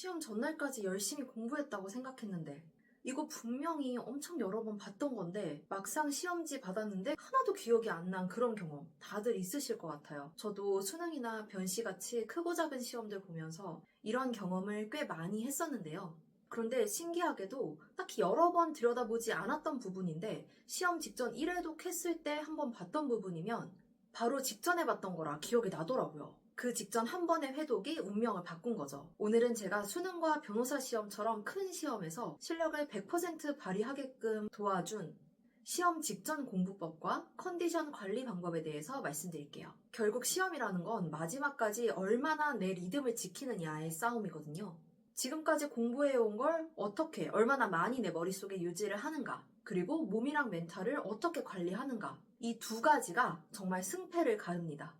시험 전날까지 열심히 공부했다고 생각했는데 이거 분명히 엄청 여러 번 봤던 건데 막상 시험지 받았는데 하나도 기억이 안 난 그런 경험 다들 있으실 것 같아요. 저도 수능이나 변시같이 크고 작은 시험들 보면서 이런 경험을 꽤 많이 했었는데요. 그런데 신기하게도 딱히 여러 번 들여다보지 않았던 부분인데 시험 직전 1회독 했을 때 한번 봤던 부분이면 바로 직전에 봤던 거라 기억이 나더라고요. 그 직전 한 번의 회독이 운명을 바꾼 거죠. 오늘은 제가 수능과 변호사 시험처럼 큰 시험에서 실력을 100% 발휘하게끔 도와준 시험 직전 공부법과 컨디션 관리 방법에 대해서 말씀드릴게요. 결국 시험이라는 건 마지막까지 얼마나 내 리듬을 지키느냐의 싸움이거든요. 지금까지 공부해온 걸 어떻게, 얼마나 많이 내 머릿속에 유지를 하는가, 그리고 몸이랑 멘탈을 어떻게 관리하는가, 이 두 가지가 정말 승패를 가릅니다.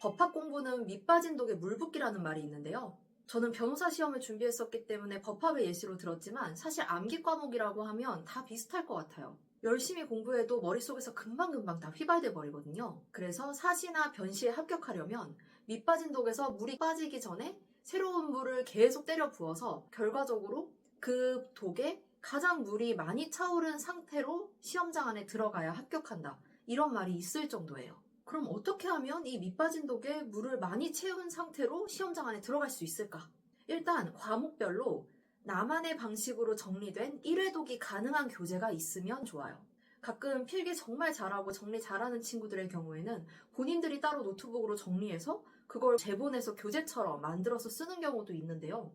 법학 공부는 밑 빠진 독에 물 붓기라는 말이 있는데요. 저는 변호사 시험을 준비했었기 때문에 법학을 예시로 들었지만 사실 암기 과목이라고 하면 다 비슷할 것 같아요. 열심히 공부해도 머릿속에서 금방금방 다 휘발돼 버리거든요. 그래서 사시나 변시에 합격하려면 밑 빠진 독에서 물이 빠지기 전에 새로운 물을 계속 때려 부어서 결과적으로 그 독에 가장 물이 많이 차오른 상태로 시험장 안에 들어가야 합격한다. 이런 말이 있을 정도예요. 그럼 어떻게 하면 이 밑빠진 독에 물을 많이 채운 상태로 시험장 안에 들어갈 수 있을까? 일단 과목별로 나만의 방식으로 정리된 1회독이 가능한 교재가 있으면 좋아요. 가끔 필기 정말 잘하고 정리 잘하는 친구들의 경우에는 본인들이 따로 노트북으로 정리해서 그걸 제본해서 교재처럼 만들어서 쓰는 경우도 있는데요.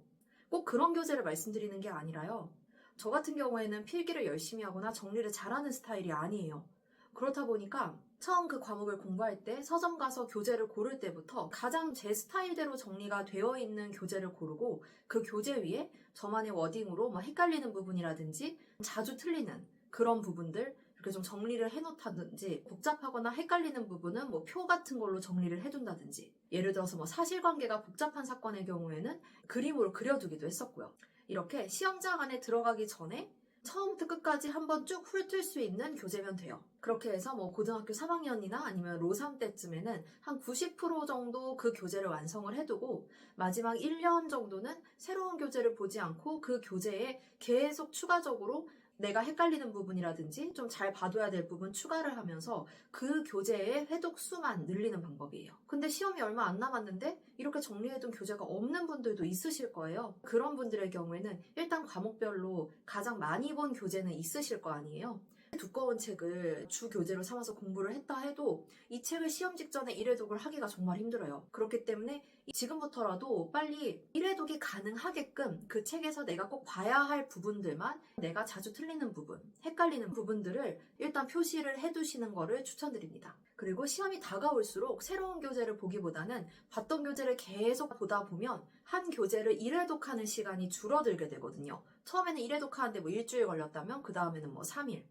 꼭 그런 교재를 말씀드리는 게 아니라요. 저 같은 경우에는 필기를 열심히 하거나 정리를 잘하는 스타일이 아니에요. 그렇다 보니까 처음 그 과목을 공부할 때 서점 가서 교재를 고를 때부터 가장 제 스타일대로 정리가 되어 있는 교재를 고르고 그 교재 위에 저만의 워딩으로 헷갈리는 부분이라든지 자주 틀리는 그런 부분들 이렇게 좀 정리를 해놓다든지 복잡하거나 헷갈리는 부분은 표 같은 걸로 정리를 해둔다든지 예를 들어서 사실관계가 복잡한 사건의 경우에는 그림으로 그려두기도 했었고요. 이렇게 시험장 안에 들어가기 전에 처음부터 끝까지 한번 쭉 훑을 수 있는 교재면 돼요. 그렇게 해서 고등학교 3학년이나 아니면 로3 때쯤에는 한 90% 정도 그 교재를 완성을 해두고 마지막 1년 정도는 새로운 교재를 보지 않고 그 교재에 계속 추가적으로 내가 헷갈리는 부분이라든지 좀 잘 봐둬야 될 부분 추가를 하면서 그 교재의 회독 수만 늘리는 방법이에요. 근데 시험이 얼마 안 남았는데 이렇게 정리해둔 교재가 없는 분들도 있으실 거예요. 그런 분들의 경우에는 일단 과목별로 가장 많이 본 교재는 있으실 거 아니에요. 두꺼운 책을 주 교재로 삼아서 공부를 했다 해도 이 책을 시험 직전에 1회독을 하기가 정말 힘들어요. 그렇기 때문에 지금부터라도 빨리 1회독이 가능하게끔 그 책에서 내가 꼭 봐야 할 부분들만 내가 자주 틀리는 부분, 헷갈리는 부분들을 일단 표시를 해두시는 거를 추천드립니다. 그리고 시험이 다가올수록 새로운 교재를 보기보다는 봤던 교재를 계속 보다 보면 한 교재를 1회독하는 시간이 줄어들게 되거든요. 처음에는 1회독 하는데 일주일 걸렸다면 그 다음에는 3일.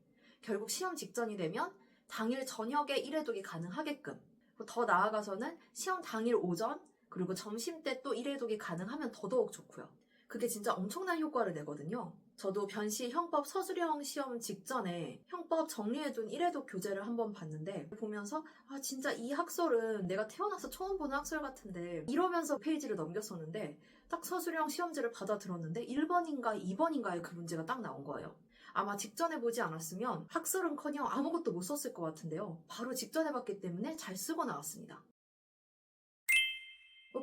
결국 시험 직전이 되면 당일 저녁에 1회독이 가능하게끔 더 나아가서는 시험 당일 오전 그리고 점심때 또 1회독이 가능하면 더더욱 좋고요. 그게 진짜 엄청난 효과를 내거든요. 저도 변시 형법 서술형 시험 직전에 형법 정리해둔 1회독 교재를 한번 봤는데 보면서 진짜 이 학설은 내가 태어나서 처음 보는 학설 같은데 이러면서 페이지를 넘겼었는데 딱 서술형 시험지를 받아 들었는데 1번인가 2번인가에 그 문제가 딱 나온 거예요. 아마 직전에 보지 않았으면 학설은커녕 아무것도 못 썼을 것 같은데요. 바로 직전에 봤기 때문에 잘 쓰고 나왔습니다.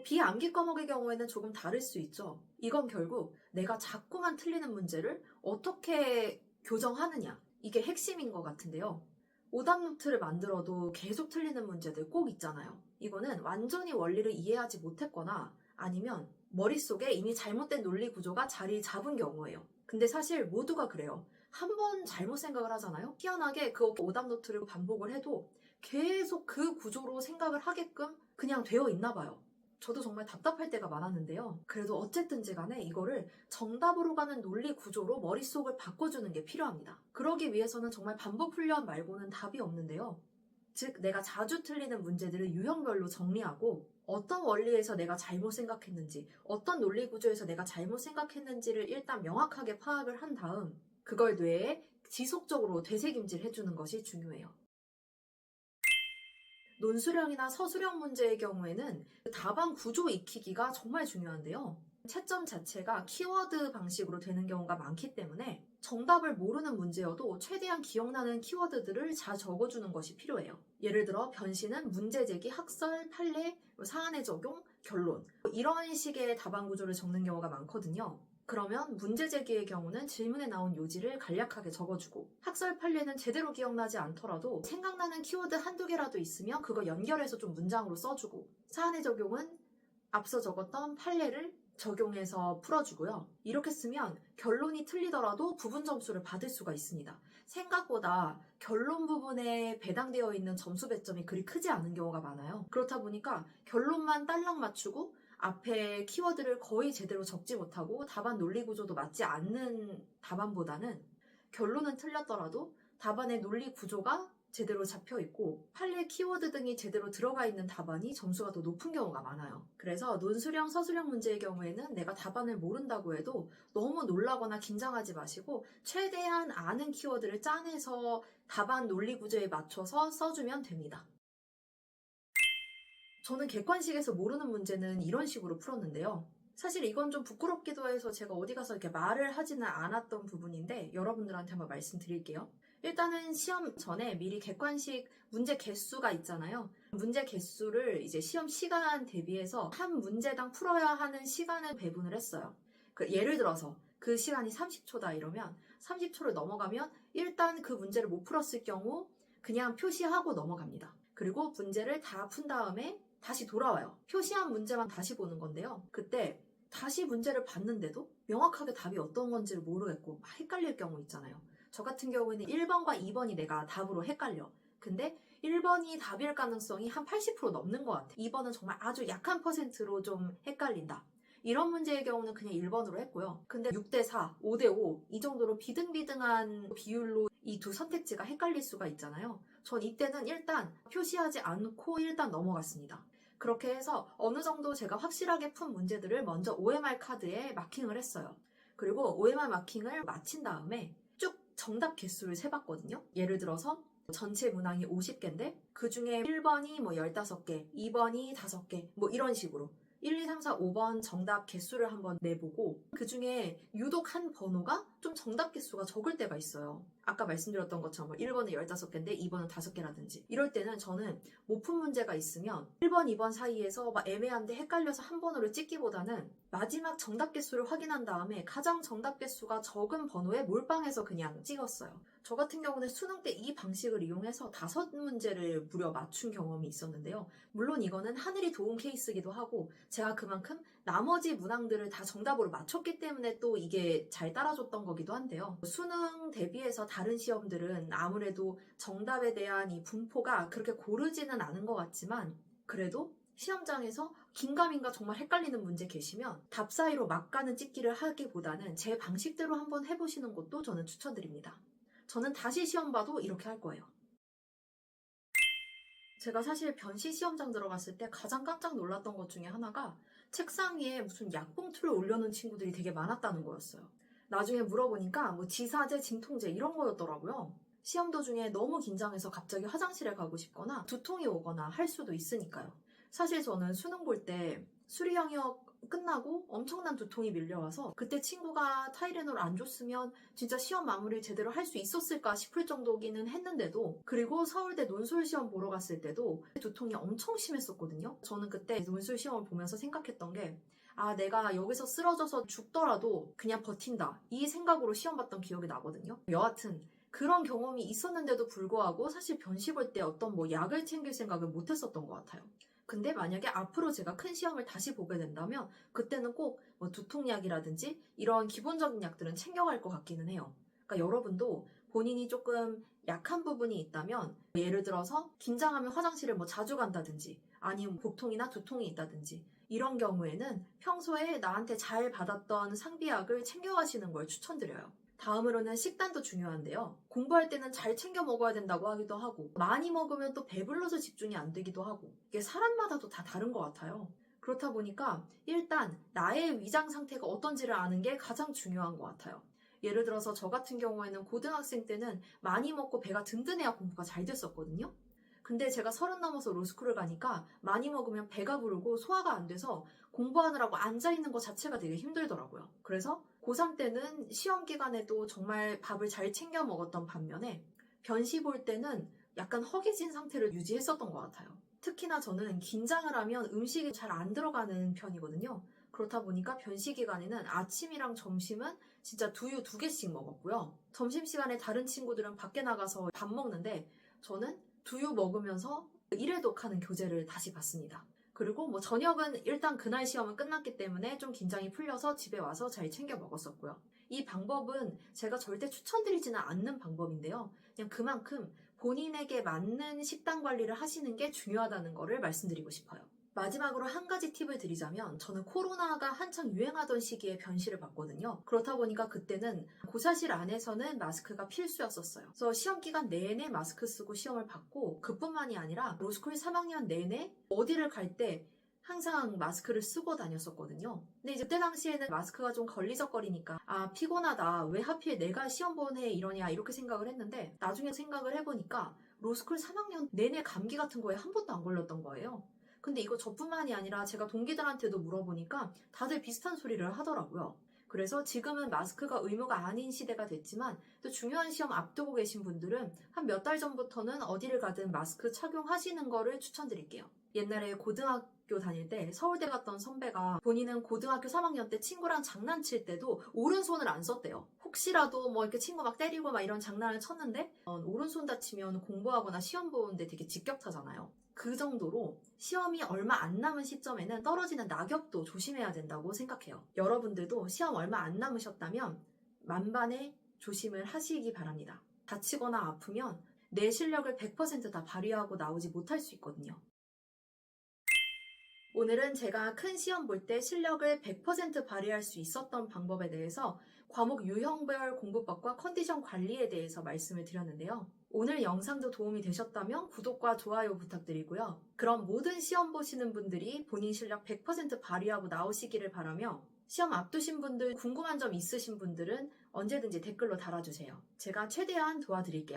비암기 과목의 경우에는 조금 다를 수 있죠. 이건 결국 내가 자꾸만 틀리는 문제를 어떻게 교정하느냐 이게 핵심인 것 같은데요. 오답 노트를 만들어도 계속 틀리는 문제들 꼭 있잖아요. 이거는 완전히 원리를 이해하지 못했거나 아니면 머릿속에 이미 잘못된 논리 구조가 자리 잡은 경우예요. 근데 사실 모두가 그래요. 한 번 잘못 생각을 하잖아요. 희한하게 그 오답 노트를 반복을 해도 계속 그 구조로 생각을 하게끔 그냥 되어 있나 봐요. 저도 정말 답답할 때가 많았는데요. 그래도 어쨌든지 간에 이거를 정답으로 가는 논리 구조로 머릿속을 바꿔주는 게 필요합니다. 그러기 위해서는 정말 반복 훈련 말고는 답이 없는데요. 즉 내가 자주 틀리는 문제들을 유형별로 정리하고 어떤 원리에서 내가 잘못 생각했는지 어떤 논리 구조에서 내가 잘못 생각했는지를 일단 명확하게 파악을 한 다음 그걸 뇌에 지속적으로 되새김질 해주는 것이 중요해요. 논술형이나 서술형 문제의 경우에는 답안 구조 익히기가 정말 중요한데요. 채점 자체가 키워드 방식으로 되는 경우가 많기 때문에 정답을 모르는 문제여도 최대한 기억나는 키워드들을 잘 적어주는 것이 필요해요. 예를 들어 변신은 문제 제기, 학설, 판례, 사안의 적용, 결론 이런 식의 답안 구조를 적는 경우가 많거든요. 그러면 문제 제기의 경우는 질문에 나온 요지를 간략하게 적어주고, 학설 판례는 제대로 기억나지 않더라도 생각나는 키워드 한두 개라도 있으면 그거 연결해서 좀 문장으로 써주고, 사안의 적용은 앞서 적었던 판례를 적용해서 풀어주고요. 이렇게 쓰면 결론이 틀리더라도 부분 점수를 받을 수가 있습니다. 생각보다 결론 부분에 배당되어 있는 점수 배점이 그리 크지 않은 경우가 많아요. 그렇다 보니까 결론만 딸랑 맞추고 앞에 키워드를 거의 제대로 적지 못하고 답안 논리 구조도 맞지 않는 답안보다는 결론은 틀렸더라도 답안의 논리 구조가 제대로 잡혀 있고 판례 키워드 등이 제대로 들어가 있는 답안이 점수가 더 높은 경우가 많아요. 그래서 논술형, 서술형 문제의 경우에는 내가 답안을 모른다고 해도 너무 놀라거나 긴장하지 마시고 최대한 아는 키워드를 짜내서 답안 논리 구조에 맞춰서 써주면 됩니다. 저는 객관식에서 모르는 문제는 이런 식으로 풀었는데요. 사실 이건 좀 부끄럽기도 해서 제가 어디 가서 이렇게 말을 하지는 않았던 부분인데 여러분들한테 한번 말씀드릴게요. 일단은 시험 전에 미리 객관식 문제 개수가 있잖아요. 문제 개수를 이제 시험 시간 대비해서 한 문제당 풀어야 하는 시간을 배분을 했어요. 예를 들어서 그 시간이 30초다 이러면 30초를 넘어가면 일단 그 문제를 못 풀었을 경우 그냥 표시하고 넘어갑니다. 그리고 문제를 다 푼 다음에 다시 돌아와요. 표시한 문제만 다시 보는 건데요. 그때 다시 문제를 봤는데도 명확하게 답이 어떤 건지를 모르겠고 막 헷갈릴 경우 있잖아요. 저 같은 경우에는 1번과 2번이 내가 답으로 헷갈려. 근데 1번이 답일 가능성이 한 80% 넘는 것 같아. 2번은 정말 아주 약한 퍼센트로 좀 헷갈린다. 이런 문제의 경우는 그냥 1번으로 했고요. 근데 6대4, 5대5 이 정도로 비등비등한 비율로 이 두 선택지가 헷갈릴 수가 있잖아요. 전 이때는 일단 표시하지 않고 일단 넘어갔습니다. 그렇게 해서 어느 정도 제가 확실하게 푼 문제들을 먼저 OMR 카드에 마킹을 했어요. 그리고 OMR 마킹을 마친 다음에 쭉 정답 개수를 세봤거든요. 예를 들어서 전체 문항이 50개인데 그 중에 1번이 뭐 15개, 2번이 5개 뭐 이런 식으로 1, 2, 3, 4, 5번 정답 개수를 한번 내보고 그 중에 유독 한 번호가 좀 정답 개수가 적을 때가 있어요. 아까 말씀드렸던 것처럼 1번은 15개인데 2번은 5개라든지 이럴 때는 저는 못 푼 문제가 있으면 1번, 2번 사이에서 막 애매한데 헷갈려서 한 번호를 찍기보다는 마지막 정답 개수를 확인한 다음에 가장 정답 개수가 적은 번호에 몰빵해서 그냥 찍었어요. 저 같은 경우는 수능 때 이 방식을 이용해서 5문제를 무려 맞춘 경험이 있었는데요. 물론 이거는 하늘이 도운 케이스이기도 하고 제가 그만큼 나머지 문항들을 다 정답으로 맞췄기 때문에 또 이게 잘 따라줬던 거기도 한데요. 수능 대비해서 다른 시험들은 아무래도 정답에 대한 이 분포가 그렇게 고르지는 않은 것 같지만 그래도 시험장에서 긴가민가 정말 헷갈리는 문제 계시면 답 사이로 막 가는 찍기를 하기보다는 제 방식대로 한번 해보시는 것도 저는 추천드립니다. 저는 다시 시험 봐도 이렇게 할 거예요. 제가 사실 변시 시험장 들어갔을 때 가장 깜짝 놀랐던 것 중에 하나가 책상 위에 무슨 약봉투를 올려놓은 친구들이 되게 많았다는 거였어요. 나중에 물어보니까 뭐 지사제, 진통제 이런 거였더라고요. 시험 도중에 너무 긴장해서 갑자기 화장실에 가고 싶거나 두통이 오거나 할 수도 있으니까요. 사실 저는 수능 볼 때 수리 영역 끝나고 엄청난 두통이 밀려와서 그때 친구가 타이레놀 안 줬으면 진짜 시험 마무리 제대로 할 수 있었을까 싶을 정도기는 했는데도 그리고 서울대 논술 시험 보러 갔을 때도 두통이 엄청 심했었거든요. 저는 그때 논술 시험을 보면서 생각했던 게 내가 여기서 쓰러져서 죽더라도 그냥 버틴다. 이 생각으로 시험 봤던 기억이 나거든요. 여하튼 그런 경험이 있었는데도 불구하고 사실 변시 볼 때 어떤 뭐 약을 챙길 생각을 못 했었던 것 같아요. 근데 만약에 앞으로 제가 큰 시험을 다시 보게 된다면 그때는 꼭 뭐 두통약이라든지 이런 기본적인 약들은 챙겨갈 것 같기는 해요. 그러니까 여러분도 본인이 조금 약한 부분이 있다면 예를 들어서 긴장하면 화장실을 뭐 자주 간다든지 아니면 복통이나 두통이 있다든지 이런 경우에는 평소에 나한테 잘 받았던 상비약을 챙겨가시는 걸 추천드려요. 다음으로는 식단도 중요한데요. 공부할 때는 잘 챙겨 먹어야 된다고 하기도 하고 많이 먹으면 또 배불러서 집중이 안 되기도 하고 이게 사람마다도 다 다른 것 같아요. 그렇다 보니까 일단 나의 위장 상태가 어떤지를 아는 게 가장 중요한 것 같아요. 예를 들어서 저 같은 경우에는 고등학생 때는 많이 먹고 배가 든든해야 공부가 잘 됐었거든요. 근데 제가 30 넘어서 로스쿨을 가니까 많이 먹으면 배가 부르고 소화가 안 돼서 공부하느라고 앉아있는 것 자체가 되게 힘들더라고요. 그래서 고3 때는 시험 기간에도 정말 밥을 잘 챙겨 먹었던 반면에 변시 볼 때는 약간 허기진 상태를 유지했었던 것 같아요. 특히나 저는 긴장을 하면 음식이 잘 안 들어가는 편이거든요. 그렇다 보니까 변시 기간에는 아침이랑 점심은 진짜 두유 2개씩 먹었고요. 점심시간에 다른 친구들은 밖에 나가서 밥 먹는데 저는 두유 먹으면서 일회독하는 교재를 다시 봤습니다. 그리고 뭐 저녁은 일단 그날 시험은 끝났기 때문에 좀 긴장이 풀려서 집에 와서 잘 챙겨 먹었었고요. 이 방법은 제가 절대 추천드리지는 않는 방법인데요. 그냥 그만큼 본인에게 맞는 식단 관리를 하시는 게 중요하다는 거를 말씀드리고 싶어요. 마지막으로 한 가지 팁을 드리자면 저는 코로나가 한창 유행하던 시기에 변시를 봤거든요. 그렇다 보니까 그때는 고사실 안에서는 마스크가 필수였었어요. 그래서 시험 기간 내내 마스크 쓰고 시험을 봤고 그뿐만이 아니라 로스쿨 3학년 내내 어디를 갈 때 항상 마스크를 쓰고 다녔었거든요. 근데 이제 그때 당시에는 마스크가 좀 걸리적거리니까 피곤하다. 왜 하필 내가 시험 보는 해 이러냐 이렇게 생각을 했는데 나중에 생각을 해보니까 로스쿨 3학년 내내 감기 같은 거에 한 번도 안 걸렸던 거예요. 근데 이거 저뿐만이 아니라 제가 동기들한테도 물어보니까 다들 비슷한 소리를 하더라고요. 그래서 지금은 마스크가 의무가 아닌 시대가 됐지만 또 중요한 시험 앞두고 계신 분들은 한 몇 달 전부터는 어디를 가든 마스크 착용하시는 거를 추천드릴게요. 옛날에 고등학교 다닐 때 서울대 갔던 선배가 본인은 고등학교 3학년 때 친구랑 장난칠 때도 오른손을 안 썼대요. 혹시라도 뭐 이렇게 친구 막 때리고 막 이런 장난을 쳤는데 오른손 다치면 공부하거나 시험 보는데 되게 직격타잖아요. 그 정도로 시험이 얼마 안 남은 시점에는 떨어지는 낙엽도 조심해야 된다고 생각해요. 여러분들도 시험 얼마 안 남으셨다면 만반의 조심을 하시기 바랍니다. 다치거나 아프면 내 실력을 100% 발휘하고 나오지 못할 수 있거든요. 오늘은 제가 큰 시험 볼 때 실력을 100% 발휘할 수 있었던 방법에 대해서 과목 유형별 공부법과 컨디션 관리에 대해서 말씀을 드렸는데요. 오늘 영상도 도움이 되셨다면 구독과 좋아요 부탁드리고요. 그럼 모든 시험 보시는 분들이 본인 실력 100% 발휘하고 나오시기를 바라며 시험 앞두신 분들 궁금한 점 있으신 분들은 언제든지 댓글로 달아주세요. 제가 최대한 도와드릴게요.